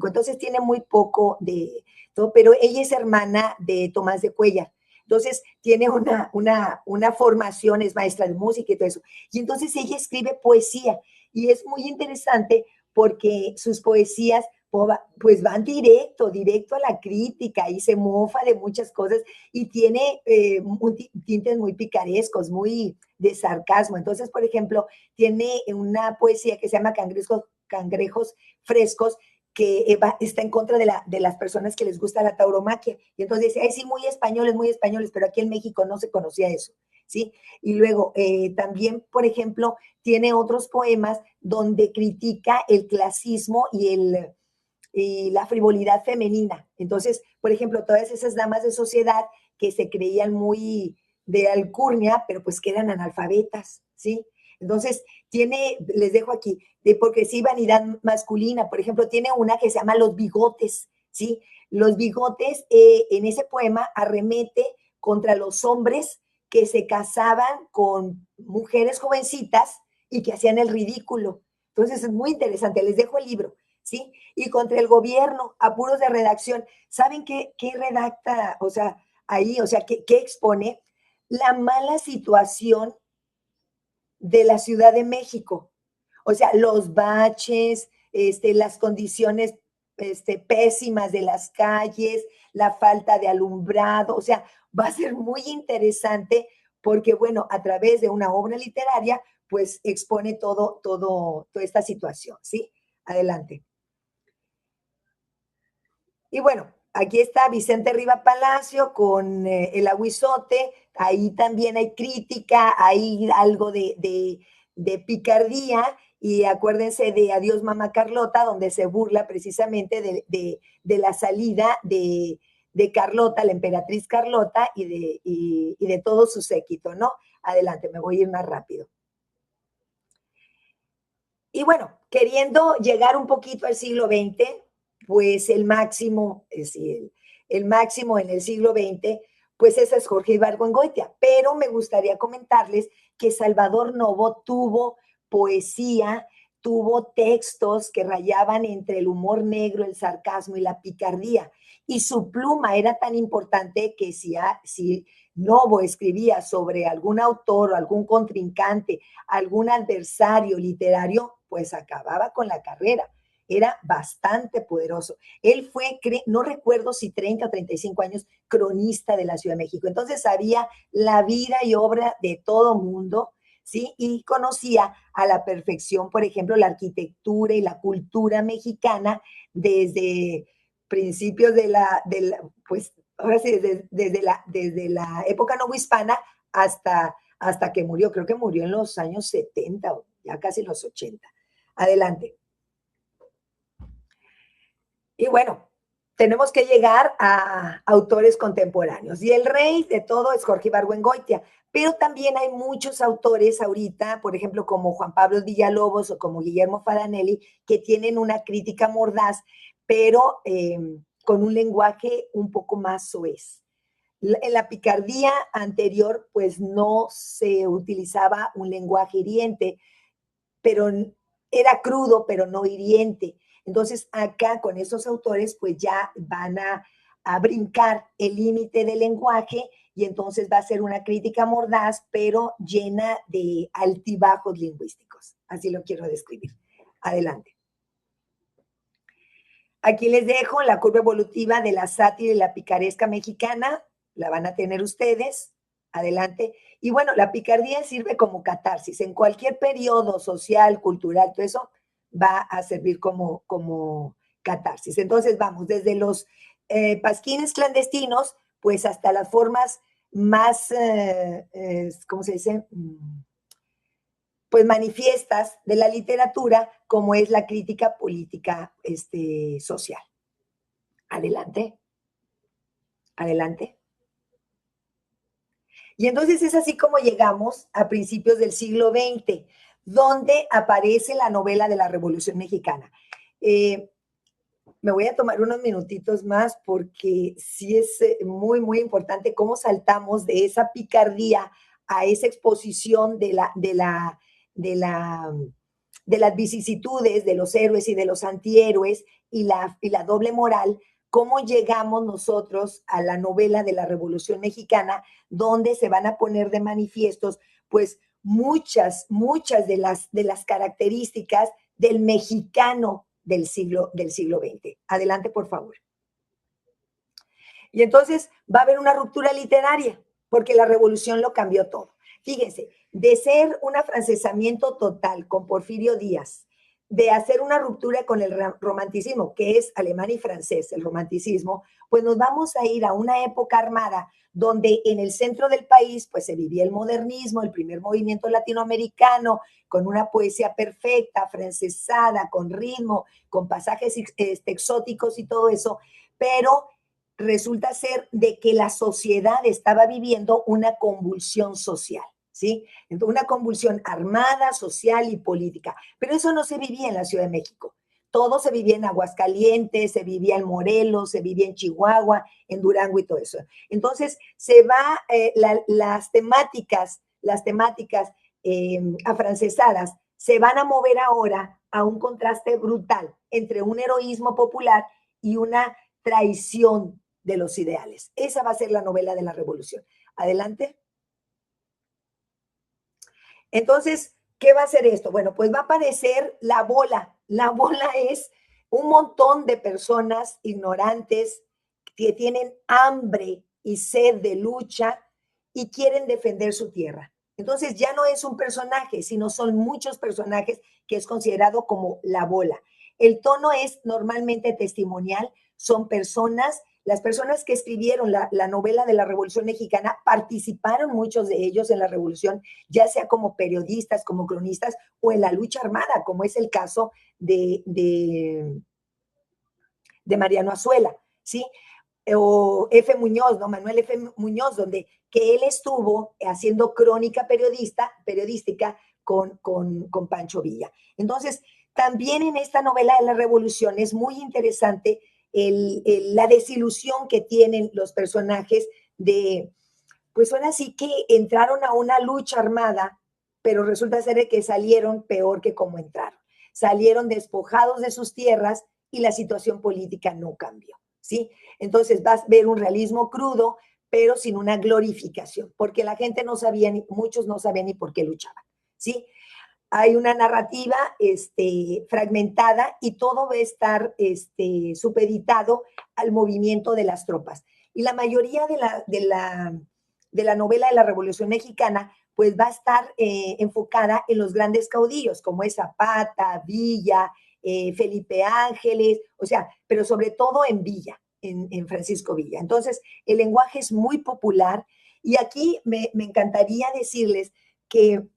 Entonces tiene muy poco de todo, pero ella es hermana de Tomás de Cuéllar. Entonces tiene una formación, es maestra de música y todo eso. Y entonces ella escribe poesía y es muy interesante porque sus poesías pues van directo a la crítica y se mofa de muchas cosas y tiene tintes muy picarescos, muy de sarcasmo. Entonces, por ejemplo, tiene una poesía que se llama Cangrejos Frescos, que está en contra de las personas que les gusta la tauromaquia. Y entonces dice, ay, sí, muy españoles, pero aquí en México no se conocía eso, ¿sí? Y luego también, por ejemplo, tiene otros poemas donde critica el clasismo y la frivolidad femenina. Entonces, por ejemplo, todas esas damas de sociedad que se creían muy de alcurnia, pero pues que eran analfabetas, ¿sí? Entonces, les dejo aquí, de porque sí, vanidad masculina, por ejemplo, tiene una que se llama Los Bigotes, ¿sí? Los bigotes, en ese poema, arremete contra los hombres que se casaban con mujeres jovencitas y que hacían el ridículo. Entonces, es muy interesante, les dejo el libro, ¿sí? Y contra el gobierno, apuros de redacción. ¿Saben qué redacta? O sea, ahí, o sea, ¿qué expone? La mala situación de la Ciudad de México. O sea, los baches, las condiciones pésimas de las calles, la falta de alumbrado. O sea, va a ser muy interesante porque, bueno, a través de una obra literaria, pues expone toda esta situación, ¿sí? Adelante. Y bueno, aquí está Vicente Riva Palacio con El Aguizote. Ahí también hay crítica, hay algo de picardía. Y acuérdense de Adiós Mamá Carlota, donde se burla precisamente de la salida de Carlota, la emperatriz Carlota, y de todo su séquito, ¿no? Adelante, me voy a ir más rápido. Y bueno, queriendo llegar un poquito al siglo XX, pues el máximo, es decir, el máximo en el siglo XX, pues ese es Jorge Ibargüengoitia. Pero me gustaría comentarles que Salvador Novo tuvo poesía, tuvo textos que rayaban entre el humor negro, el sarcasmo y la picardía. Y su pluma era tan importante que si Novo escribía sobre algún autor o algún contrincante, algún adversario literario, pues acababa con la carrera. Era bastante poderoso. Él fue, no recuerdo si 30 o 35 años, cronista de la Ciudad de México. Entonces sabía la vida y obra de todo mundo, ¿sí? Y conocía a la perfección, por ejemplo, la arquitectura y la cultura mexicana desde principios pues ahora sí, desde la época novohispana hasta que murió. Creo que murió en los años 70, ya casi los 80. Adelante. Y bueno, tenemos que llegar a autores contemporáneos. Y el rey de todo es Jorge Ibargüengoitia, pero también hay muchos autores ahorita, por ejemplo, como Juan Pablo Villalobos o como Guillermo Fadanelli, que tienen una crítica mordaz, pero con un lenguaje un poco más soez. En la picardía anterior, pues no se utilizaba un lenguaje hiriente, pero era crudo, pero no hiriente. Entonces, acá con esos autores, pues ya van a brincar el límite del lenguaje y entonces va a ser una crítica mordaz, pero llena de altibajos lingüísticos. Así lo quiero describir. Adelante. Aquí les dejo la curva evolutiva de la sátira y la picaresca mexicana. La van a tener ustedes. Adelante. Y bueno, la picardía sirve como catarsis. En cualquier periodo social, cultural, todo eso va a servir como catarsis. Entonces vamos, desde los pasquines clandestinos, pues hasta las formas más, ¿cómo se dice? Pues manifiestas de la literatura, como es la crítica política social. Adelante. Adelante. Y entonces es así como llegamos a principios del siglo XX, donde aparece la novela de la Revolución Mexicana. Me voy a tomar unos minutitos más porque sí es muy, muy importante cómo saltamos de esa picardía a esa exposición de las vicisitudes de los héroes y de los antihéroes y la doble moral. Cómo llegamos nosotros a la novela de la Revolución Mexicana, donde se van a poner de manifiestos, pues, muchas de las características del mexicano del siglo XX. Adelante, por favor. Y entonces va a haber una ruptura literaria, porque la revolución lo cambió todo. Fíjense, de ser un afrancesamiento total con Porfirio Díaz, de hacer una ruptura con el romanticismo, que es alemán y francés, el romanticismo, pues nos vamos a ir a una época armada donde en el centro del país pues se vivía el modernismo, el primer movimiento latinoamericano, con una poesía perfecta, afrancesada, con ritmo, con pasajes exóticos y todo eso, pero resulta ser de que la sociedad estaba viviendo una convulsión social, ¿sí? Entonces, una convulsión armada, social y política. Pero eso no se vivía en la Ciudad de México. Todo se vivía en Aguascalientes, se vivía en Morelos, se vivía en Chihuahua, en Durango y todo eso. Entonces, se va, las temáticas afrancesadas se van a mover ahora a un contraste brutal entre un heroísmo popular y una traición de los ideales. Esa va a ser la novela de la revolución. Adelante. Entonces, ¿qué va a ser esto? Bueno, pues va a aparecer la bola. La bola es un montón de personas ignorantes que tienen hambre y sed de lucha y quieren defender su tierra. Entonces ya no es un personaje, sino son muchos personajes que es considerado como la bola. El tono es normalmente testimonial, son personas, las personas que escribieron la novela de la Revolución Mexicana participaron muchos de ellos en la revolución, ya sea como periodistas, como cronistas o en la lucha armada, como es el caso de Mariano Azuela, ¿sí? O F. Muñoz, ¿no? Manuel F. Muñoz, donde que él estuvo haciendo crónica periodística con Pancho Villa. Entonces, también en esta novela de la Revolución es muy interesante la desilusión que tienen los personajes de, pues ahora sí que entraron a una lucha armada, pero resulta ser que salieron peor que como entraron. Salieron despojados de sus tierras y la situación política no cambió, ¿sí? Entonces vas a ver un realismo crudo, pero sin una glorificación, porque la gente no sabía, muchos no sabían ni por qué luchaban, ¿sí? Hay una narrativa fragmentada y todo va a estar supeditado al movimiento de las tropas. Y la mayoría de la novela de la Revolución Mexicana pues va a estar enfocada en los grandes caudillos, como es Zapata, Villa, Felipe Ángeles, o sea, pero sobre todo en Villa, en Francisco Villa. Entonces, el lenguaje es muy popular y aquí me encantaría decirles que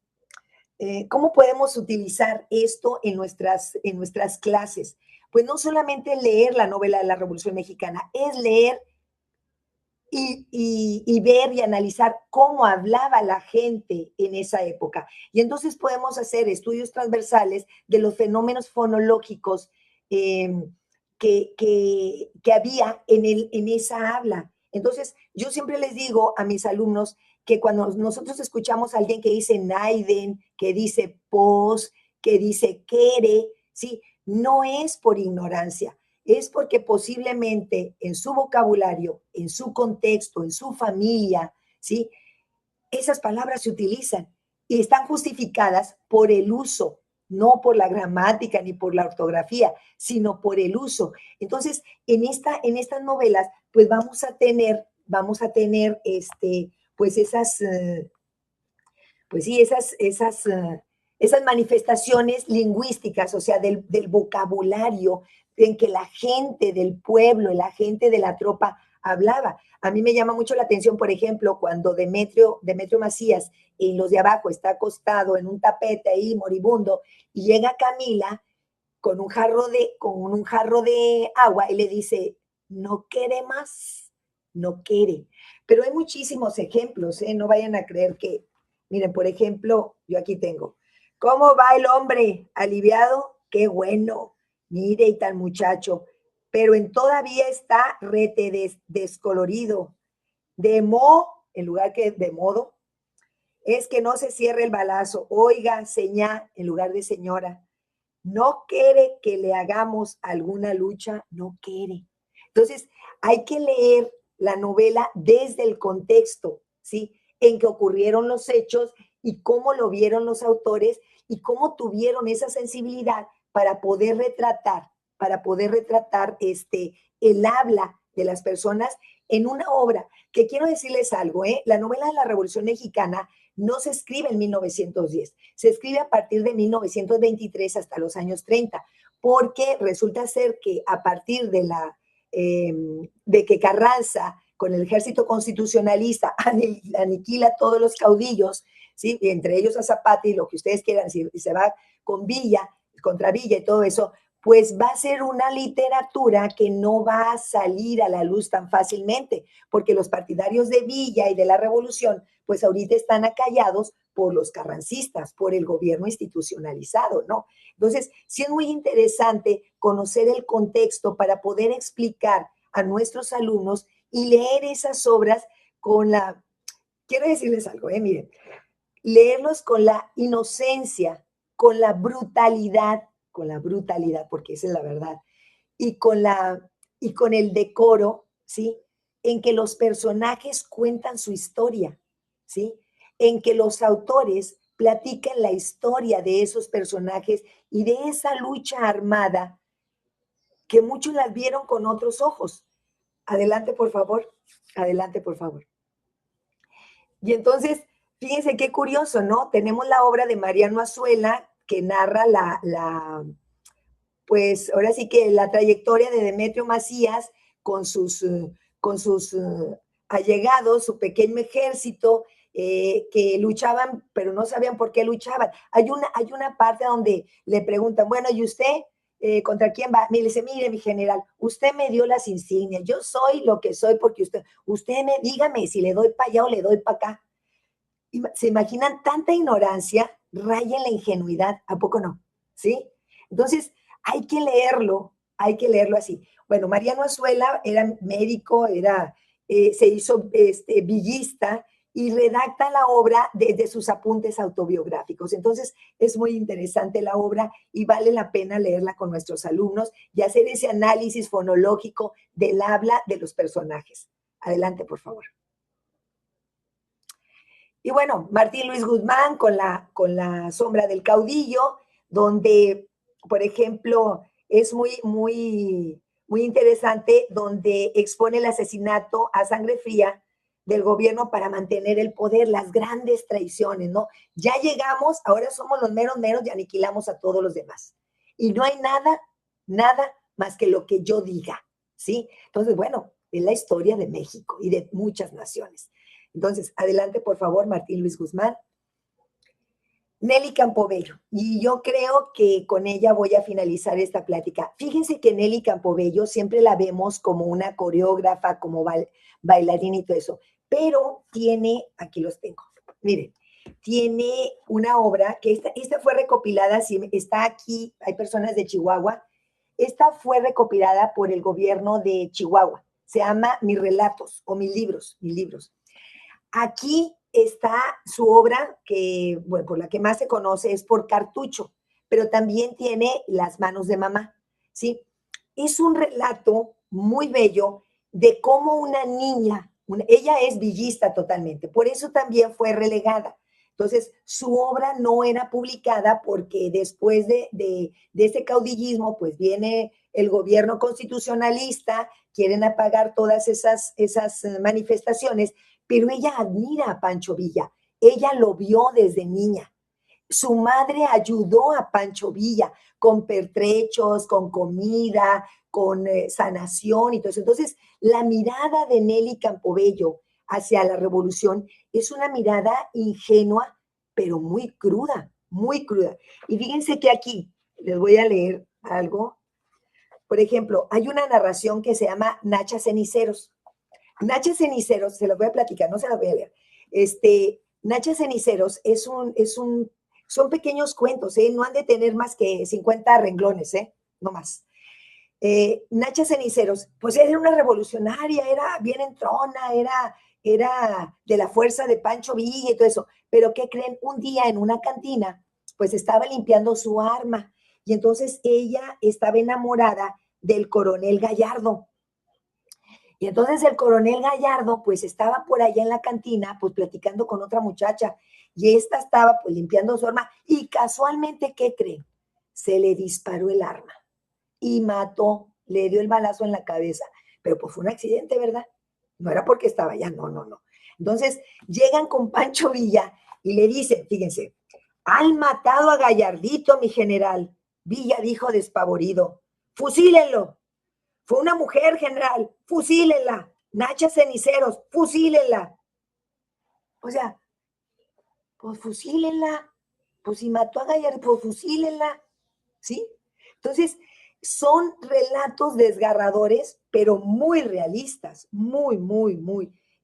¿cómo podemos utilizar esto en nuestras clases? Pues no solamente leer la novela de la Revolución Mexicana, es leer y ver y analizar cómo hablaba la gente en esa época. Y entonces podemos hacer estudios transversales de los fenómenos fonológicos que había en esa habla. Entonces, yo siempre les digo a mis alumnos que cuando nosotros escuchamos a alguien que dice Naiden, que dice pos, que dice quere, ¿sí? No es por ignorancia, es porque posiblemente en su vocabulario, en su contexto, en su familia, ¿sí? Esas palabras se utilizan y están justificadas por el uso, no por la gramática ni por la ortografía, sino por el uso. Entonces, en estas novelas, pues vamos a tener pues esas, pues sí, esas manifestaciones lingüísticas, o sea, del vocabulario en que la gente del pueblo, la gente de la tropa hablaba. A mí me llama mucho la atención, por ejemplo, cuando Demetrio Macías y los de abajo está acostado en un tapete ahí moribundo y llega Camila con un jarro de agua y le dice, no quiere más, no quiere. Pero hay muchísimos ejemplos, ¿eh? No vayan a creer que, miren, por ejemplo, yo aquí tengo, ¿cómo va el hombre? ¿Aliviado? Qué bueno, mire y tal muchacho, pero todavía está rete descolorido. De en lugar que de modo, es que no se cierre el balazo. Oiga, señá, en lugar de señora. No quiere que le hagamos alguna lucha, no quiere. Entonces, hay que leer la novela desde el contexto, ¿sí? En que ocurrieron los hechos y cómo lo vieron los autores y cómo tuvieron esa sensibilidad para poder retratar el habla de las personas en una obra, que quiero decirles algo, la novela de la Revolución Mexicana no se escribe en 1910, se escribe a partir de 1923 hasta los años 30, porque resulta ser que a partir de que Carranza, con el ejército constitucionalista, aniquila a todos los caudillos, ¿sí? Y entre ellos a Zapata y lo que ustedes quieran, y se va con Villa, contra Villa y todo eso, pues va a ser una literatura que no va a salir a la luz tan fácilmente, porque los partidarios de Villa y de la Revolución, pues ahorita están acallados por los carrancistas, por el gobierno institucionalizado, ¿no? Entonces, sí es muy interesante conocer el contexto para poder explicar a nuestros alumnos y leer esas obras con la... Quiero decirles algo, miren, leerlos con la inocencia, con la brutalidad, porque esa es la verdad, y con el decoro, ¿sí? En que los personajes cuentan su historia, ¿sí? En que los autores platican la historia de esos personajes y de esa lucha armada que muchos las vieron con otros ojos. Adelante, por favor. Adelante, por favor. Y entonces, fíjense qué curioso, ¿no? Tenemos la obra de Mariano Azuela que narra pues ahora sí que la trayectoria de Demetrio Macías con sus allegados, su pequeño ejército, que luchaban, pero no sabían por qué luchaban. Hay una parte donde le preguntan, bueno, ¿y usted contra quién va? Me dice, mire, mi general, usted me dio las insignias, yo soy lo que soy porque usted dígame si le doy para allá o le doy para acá. ¿Se imaginan tanta ignorancia? Raya en la ingenuidad, ¿a poco no? ¿Sí? Entonces, hay que leerlo así. Bueno, Mariano Azuela era médico, se hizo villista y redacta la obra desde sus apuntes autobiográficos. Entonces, es muy interesante la obra y vale la pena leerla con nuestros alumnos y hacer ese análisis fonológico del habla de los personajes. Adelante, por favor. Y bueno, Martín Luis Guzmán con la sombra del caudillo, donde, por ejemplo, es muy interesante, donde expone el asesinato a sangre fría del gobierno para mantener el poder, las grandes traiciones, ¿no? Ya llegamos, ahora somos los meros y aniquilamos a todos los demás. Y no hay nada más que lo que yo diga, ¿sí? Entonces, bueno, es la historia de México y de muchas naciones. Entonces, adelante, por favor, Martín Luis Guzmán. Nelly Campobello, y yo creo que con ella voy a finalizar esta plática. Fíjense que Nelly Campobello siempre la vemos como una coreógrafa, como bailarina y todo eso, pero tiene, aquí los tengo, miren, tiene una obra que esta fue recopilada, está aquí, hay personas de Chihuahua, esta fue recopilada por el gobierno de Chihuahua, se llama Mis Relatos o Mis Libros. Aquí está su obra, que, bueno, por la que más se conoce es por Cartucho, pero también tiene Las manos de mamá, ¿sí? Es un relato muy bello de cómo una niña, ella es villista totalmente, por eso también fue relegada. Entonces, su obra no era publicada porque después de ese caudillismo, pues viene el gobierno constitucionalista, quieren apagar todas esas manifestaciones, pero ella admira a Pancho Villa, ella lo vio desde niña. Su madre ayudó a Pancho Villa con pertrechos, con comida, con sanación y todo eso. Entonces, la mirada de Nelly Campobello hacia la revolución es una mirada ingenua, pero muy cruda, muy cruda. Y fíjense que aquí les voy a leer algo. Por ejemplo, hay una narración que se llama Nacha Ceniceros. Nacha Ceniceros, se los voy a platicar, no se los voy a leer. Nacha Ceniceros son pequeños cuentos, no han de tener más que 50 renglones, no más. Nacha Ceniceros, pues era una revolucionaria, era bien entrona, era de la fuerza de Pancho Villa y todo eso. Pero ¿qué creen? Un día en una cantina, pues estaba limpiando su arma y entonces ella estaba enamorada del coronel Gallardo. Y entonces el coronel Gallardo, pues estaba por allá en la cantina, pues platicando con otra muchacha, y esta estaba pues limpiando su arma, y casualmente, ¿qué creen? Se le disparó el arma, y mató, le dio el balazo en la cabeza, pero pues fue un accidente, ¿verdad? No era porque estaba allá, no. Entonces llegan con Pancho Villa, y le dicen, fíjense, han matado a Gallardito, mi general. Villa dijo despavorido, fusílenlo. Fue una mujer, general, fusílenla. Nacha Ceniceros, fusílenla. O sea, pues fusílenla. Pues si mató a Gallardo, pues fusílenla. ¿Sí? Entonces, son relatos desgarradores, pero muy realistas, muy.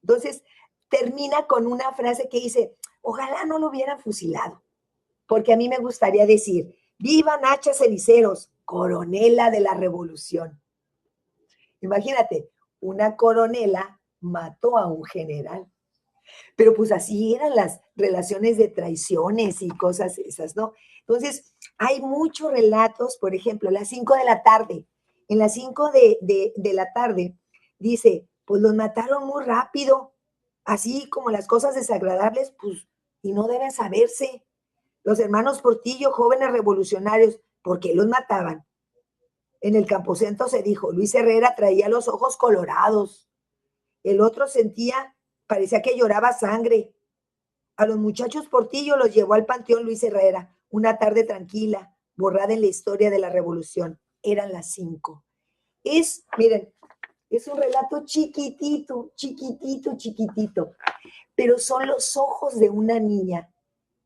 Entonces, termina con una frase que dice, ojalá no lo hubieran fusilado, porque a mí me gustaría decir, viva Nacha Ceniceros, coronela de la revolución. Imagínate, una coronela mató a un general. Pero pues así eran las relaciones de traiciones y cosas esas, ¿no? Entonces, hay muchos relatos, por ejemplo, las 5 de la tarde. En las 5 de la tarde dice, pues los mataron muy rápido, así como las cosas desagradables, pues, y no deben saberse. Los hermanos Portillo, jóvenes revolucionarios, ¿por qué los mataban? En el Camposanto se dijo, Luis Herrera traía los ojos colorados, el otro parecía que lloraba sangre. A los muchachos Portillo los llevó al Panteón Luis Herrera, una tarde tranquila, borrada en la historia de la revolución. Eran las 5. Miren, es un relato chiquitito, pero son los ojos de una niña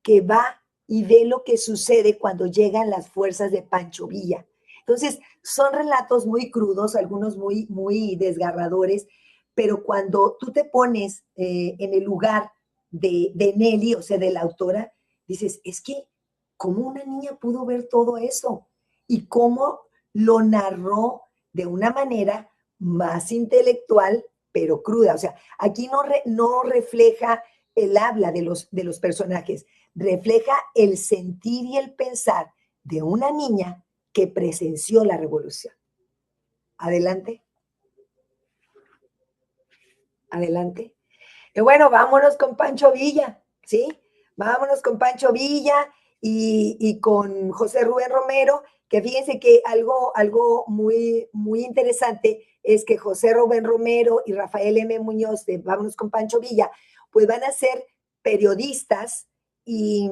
que va y ve lo que sucede cuando llegan las fuerzas de Pancho Villa. Entonces, son relatos muy crudos, algunos muy desgarradores, pero cuando tú te pones en el lugar de Nelly, o sea, de la autora, dices, es que, ¿cómo una niña pudo ver todo eso? Y cómo lo narró de una manera más intelectual, pero cruda. O sea, aquí no refleja el habla de los personajes, refleja el sentir y el pensar de una niña que presenció la revolución. Adelante. Adelante. Y bueno, vámonos con Pancho Villa, ¿sí? Vámonos con Pancho Villa y con José Rubén Romero, que fíjense que algo muy interesante es que José Rubén Romero y Rafael M. Muñoz de Vámonos con Pancho Villa, pues van a ser periodistas y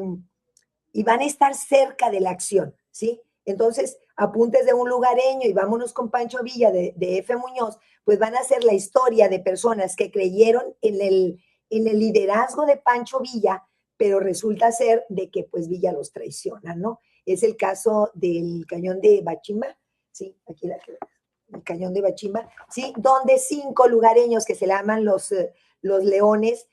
van a estar cerca de la acción, ¿sí? Entonces, Apuntes de un lugareño y Vámonos con Pancho Villa de F. Muñoz, pues van a ser la historia de personas que creyeron en el liderazgo de Pancho Villa, pero resulta ser de que pues Villa los traiciona, ¿no? Es el caso del cañón de Bachimba, ¿sí? Aquí el cañón de Bachimba, ¿sí? Donde 5 lugareños que se llaman los Leones,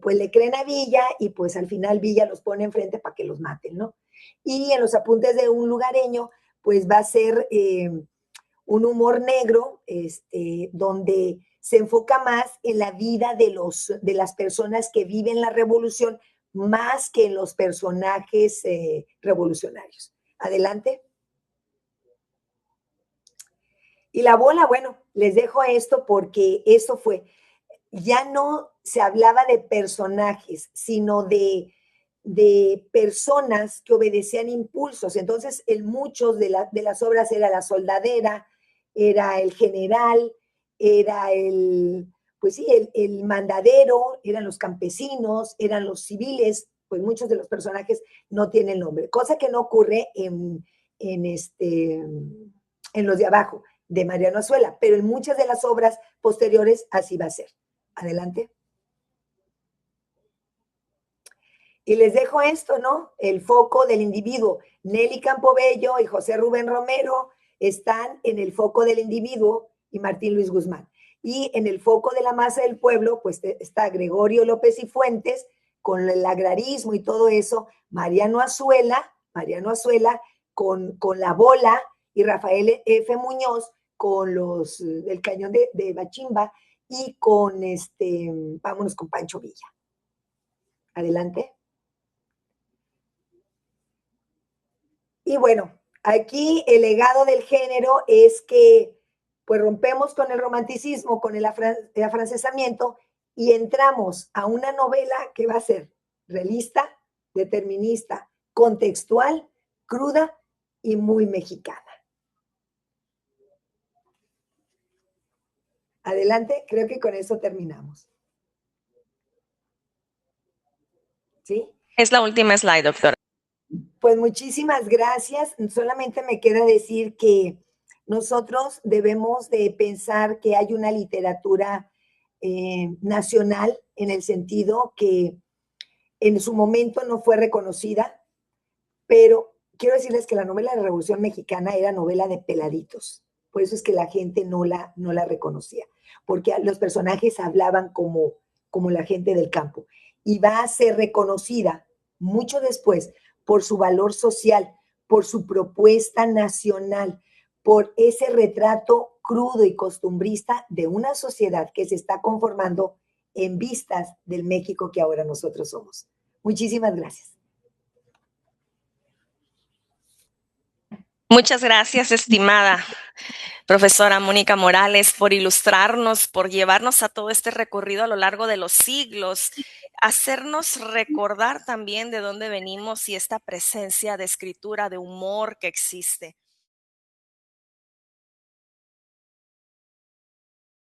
pues le creen a Villa y pues al final Villa los pone enfrente para que los maten, ¿no? Y en los Apuntes de un lugareño, pues va a ser un humor negro, donde se enfoca más en la vida de las personas que viven la revolución, más que en los personajes revolucionarios. Adelante. Y la bola, bueno, les dejo esto porque eso fue, ya no se hablaba de personajes, sino de personas que obedecían impulsos. Entonces, en muchos de las obras era la soldadera, era el general, era pues sí, el mandadero, eran los campesinos, eran los civiles, pues muchos de los personajes no tienen nombre, cosa que no ocurre en los de abajo, de Mariano Azuela, pero en muchas de las obras posteriores así va a ser. Adelante. Y les dejo esto, ¿no? El foco del individuo. Nelly Campobello y José Rubén Romero están en el foco del individuo y Martín Luis Guzmán. Y en el foco de la masa del pueblo, pues está Gregorio López y Fuentes, con el agrarismo y todo eso, Mariano Azuela con la bola, y Rafael F. Muñoz con el cañón de Bachimba, y con vámonos con Pancho Villa. Adelante. Y bueno, aquí el legado del género es que pues rompemos con el romanticismo, con el afrancesamiento y entramos a una novela que va a ser realista, determinista, contextual, cruda y muy mexicana. Adelante, creo que con eso terminamos. ¿Sí? Es la última slide, doctora. Pues muchísimas gracias. Solamente me queda decir que nosotros debemos de pensar que hay una literatura nacional en el sentido que en su momento no fue reconocida, pero quiero decirles que la novela de la Revolución Mexicana era novela de peladitos. Por eso es que la gente no la reconocía, porque los personajes hablaban como la gente del campo. Y va a ser reconocida mucho después por su valor social, por su propuesta nacional, por ese retrato crudo y costumbrista de una sociedad que se está conformando en vistas del México que ahora nosotros somos. Muchísimas gracias. Muchas gracias, estimada profesora Mónica Morales, por ilustrarnos, por llevarnos a todo este recorrido a lo largo de los siglos, hacernos recordar también de dónde venimos y esta presencia de escritura, de humor que existe.